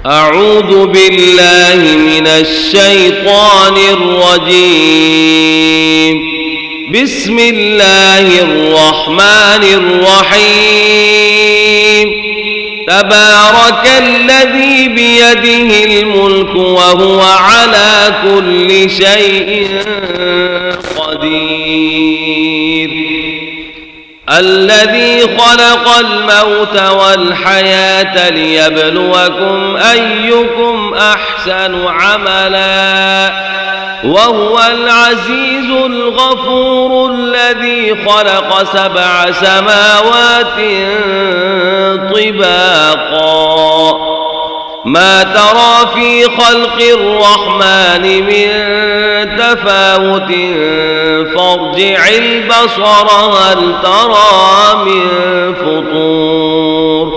أعوذ بالله من الشيطان الرجيم. بسم الله الرحمن الرحيم. تبارك الذي بيده الملك وهو على كل شيء قدير. الذي خلق الموت والحياة ليبلوكم أيكم أحسن عملا وهو العزيز الغفور. الذي خلق 7 سماوات طباقا ما ترى في خلق الرحمن من تفاوت فارجع البصر هل ترى من فطور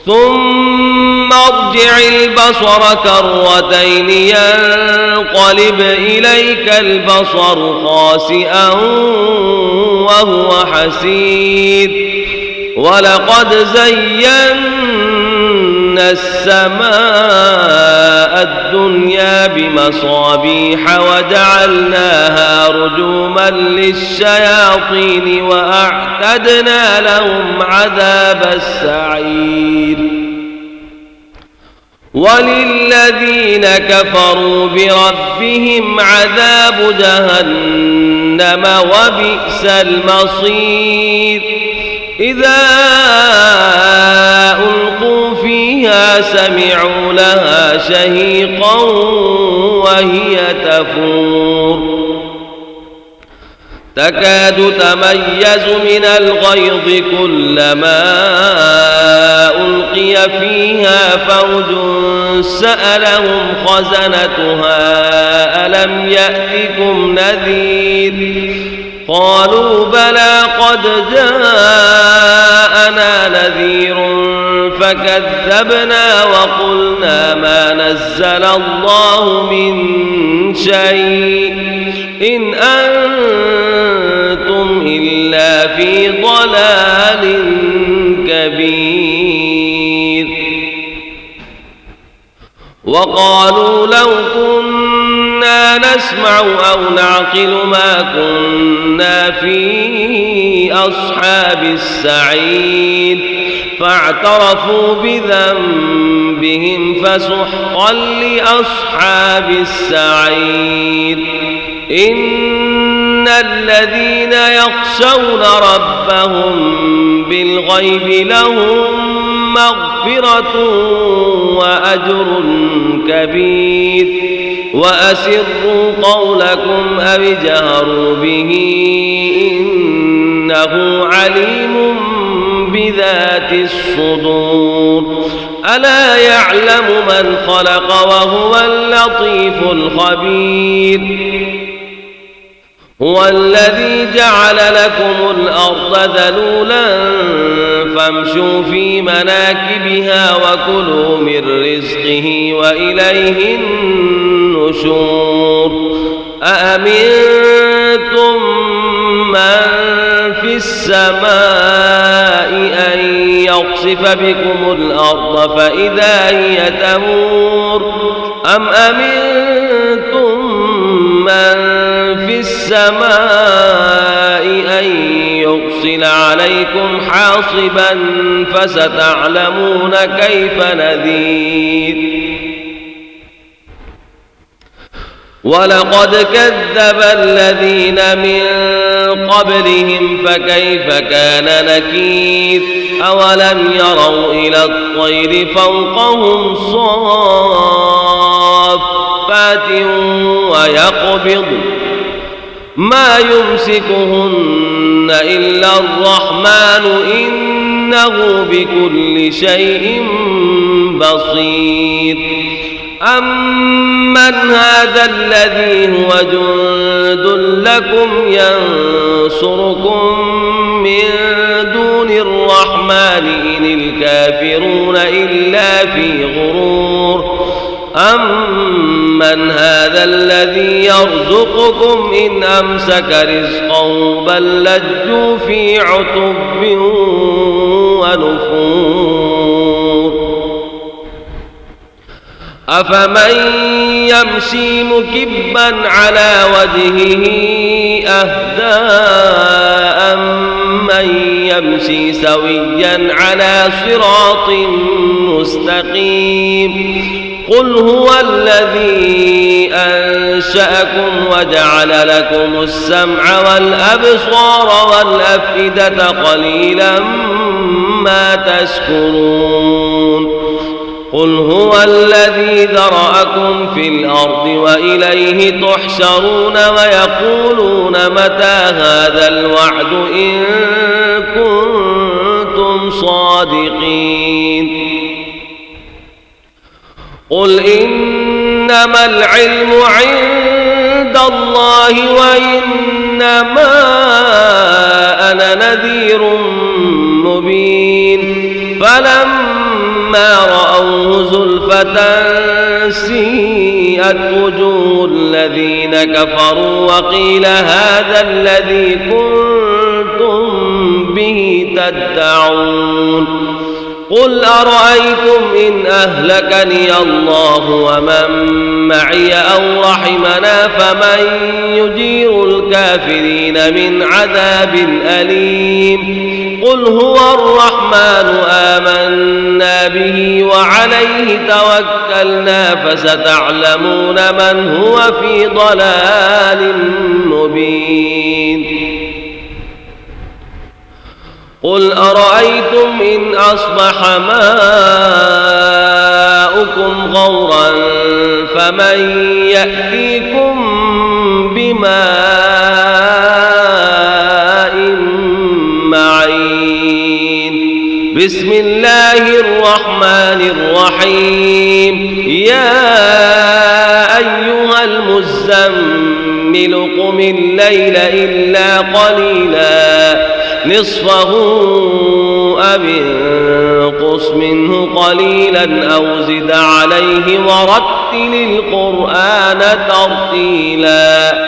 ثم ارجع البصر كرتين ينقلب إليك البصر خاسئا وهو حسير. ولقد زينا السماء الدنيا بمصابيح وجعلناها رجوما للشياطين وأعتدنا لهم عذاب السعير. وللذين كفروا بربهم عذاب جهنم وبئس المصير. إذا ألقوا فيها سمعوا لها شهيقا وهي تفور تكاد تميز من الغيظ كلما ألقي فيها فوج سألهم خزنتها ألم يأتكم نذير قالوا بلى قد جاءنا نذير فكذبنا وقلنا ما نزل الله من شيء إن أنتم إلا في ضلال كبير. وقالوا لو كنا نسمع أو نعقل ما كنا في أصحاب السعير فاعترفوا بذنبهم فسحقا لأصحاب السعير. إن الذين يخشون ربهم بالغيب لهم مغفرة وأجر كبير. وأسروا قولكم أو اجهروا به إنه عليم بذات الصدور. ألا يعلم من خلق وهو اللطيف الخبير. هو الذي جعل لكم الأرض ذلولا فامشوا في مناكبها وكلوا من رزقه وإليه النشور. أأمنتم من في السماء أن يخسف بكم الأرض فإذا هي تمور أم أمنتم من في السماء أن يرسل عليكم حاصبا فستعلمون كيف نذير. ولقد كذب الذين من قبلهم فكيف كان نكير. أولم يروا إلى الطير فوقهم صافات ويقبض ما يمسكهن إلا الرحمن إنه بكل شيء بصير. أمن هذا الذي هو جند لكم ينصركم من دون الرحمن إن الكافرون إلا في غرور. أمن هذا الذي يرزقكم إن أمسك رزقه بل لجوا في عتب ونفور. أفمن يمشي مكبا على وجهه أهدى أمن يمشي سويا على صراط مستقيم قل هو الذي أنشأكم وجعل لكم السمع والأبصار والأفئدة قليلا ما تشكرون قل هو الذي ذرأكم في الأرض وإليه تحشرون ويقولون متى هذا الوعد إن كنتم صادقين قل إنما العلم عند الله وإنما أنا نذير مبين فلما رأوه زلفة سيئت وجوه الذين كفروا وقيل هذا الذي كنتم به تدعون قل أرأيتم إن أهلكني الله ومن معي أو رحمنا فمن يجير الكافرين من عذاب أليم قل هو الرحمن آمنا به وعليه توكلنا فستعلمون من هو في ضلال مبين قل أرأيتم إن أصبح ماؤكم غورا فمن يأتيكم بماء معين بسم الله الرحمن الرحيم يا أيها المزمل قم الليل إلا قليلا نصفه أو انقص منه قليلا أو زد عليه ورتل القرآن ترتيلا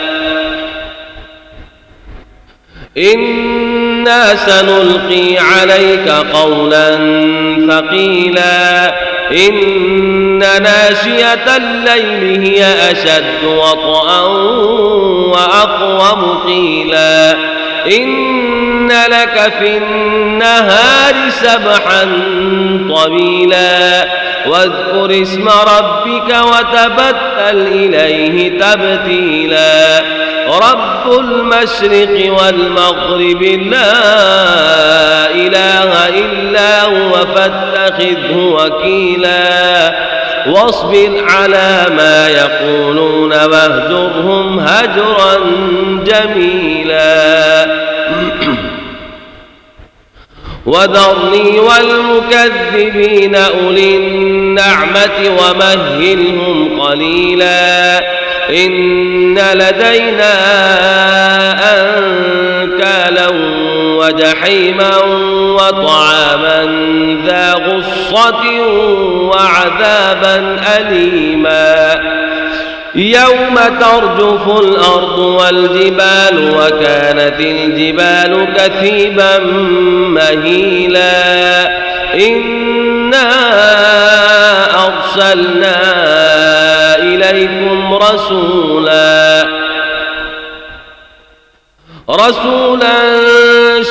إنا سنلقي عليك قولا ثقيلا إن ناشئة الليل هي أشد وطئا وأقوم قيلا إن لك في النهار سبحا طويلا واذكر اسم ربك وتبتل إليه تبتيلا رب المشرق والمغرب لا إله إلا هو فاتخذه وكيلا واصبر على ما يقولون واهجرهم هجرا جميلا وذرني والمكذبين أولي النعمة ومهلهم قليلا إن لدينا أنكالا وجحيما وطعاما ذا غصة وعذابا أليما يوم ترجف الأرض والجبال وكانت الجبال كثيبا مهيلا إنا أرسلنا إليكم رسولا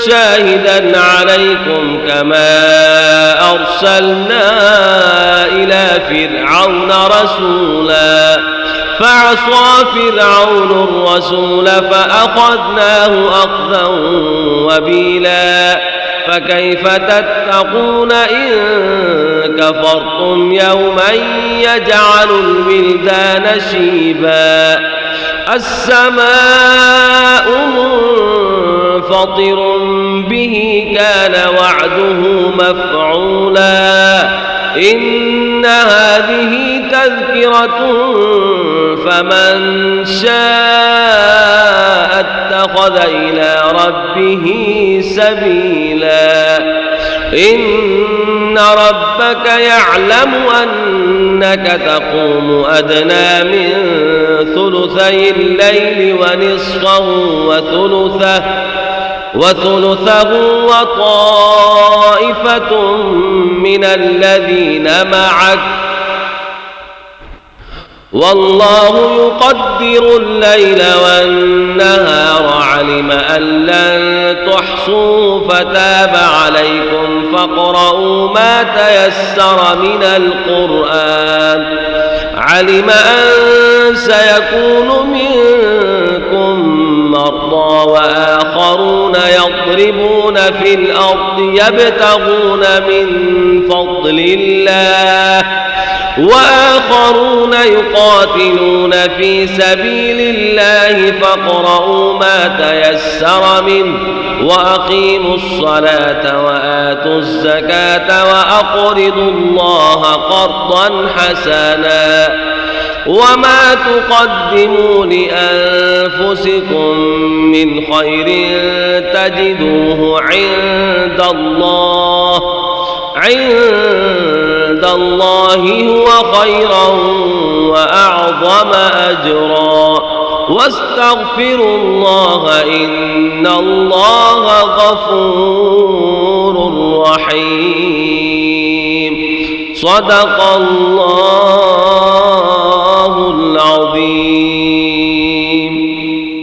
شاهدا عليكم كما أرسلنا إلى فرعون رسولا فعصى فرعون الرسول فأخذناه أخذا وبيلا فكيف تتقون إن كفرتم يوما يجعل الولدان شيبا السماء منفطر به كان وعده مفعولا إن هذه تذكرة فمن شاء اتخذ إلى ربه سبيلا إن ربك يعلم أنك تقوم أدنى من ثلثي الليل ونصفه وثلثه وطائفة من الذين معك والله يقدر الليل والنهار علم أن لن تحصوا فتاب عليكم فاقرؤوا ما تيسر من القرآن علم أن سيكون منكم مرضى وآخرون يضربون في الأرض يبتغون من فضل الله وآخرون يقاتلون في سبيل الله فاقرؤوا ما تيسر منه وأقيموا الصلاة وآتوا الزكاة وأقرضوا الله قرضا حسنا وما تقدموا لأنفسكم من خير تجدوه عند الله هو خيرا وأعظم أجرا واستغفروا الله إن الله غفور رحيم صدق الله